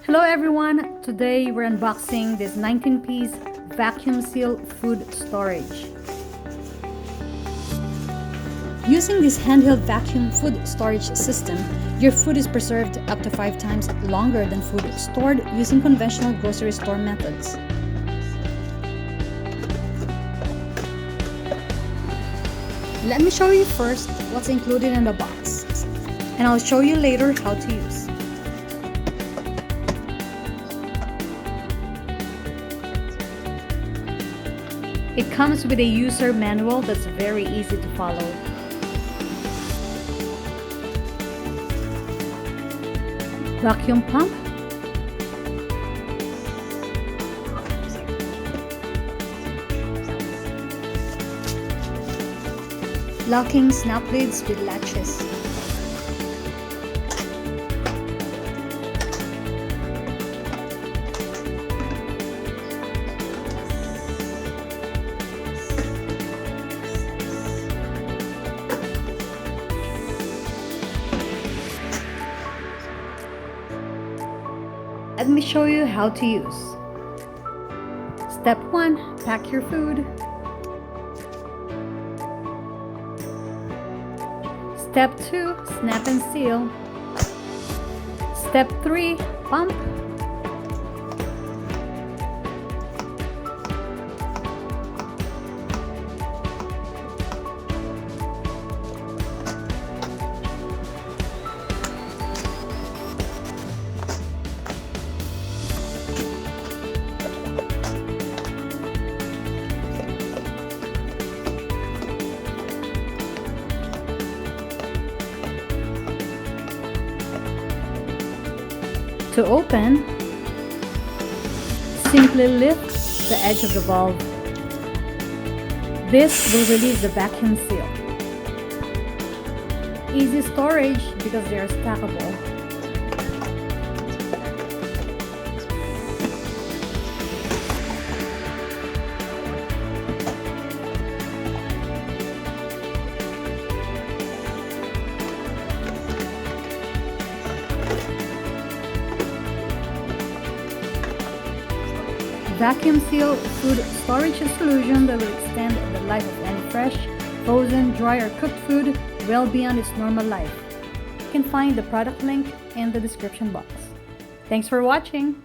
Hello everyone! Today we're unboxing this 19-piece vacuum seal food storage. Using this handheld vacuum food storage system, your food is preserved up to 5 times longer than food stored using conventional grocery store methods. Let me show you first what's included in the box, and I'll show you later how to use. It comes with a user manual that's very easy to follow. Vacuum pump, locking snap lids with latches, Let me show you how to use. Step 1. Pack your food. Step 2. Snap and seal. Step 3. Pump. To open, simply lift the edge of the valve. This will release the vacuum seal. Easy storage because they are stackable. Vacuum seal food storage solution that will extend the life of any fresh, frozen, dry, or cooked food well beyond its normal life. You can find the product link in the description box. Thanks for watching!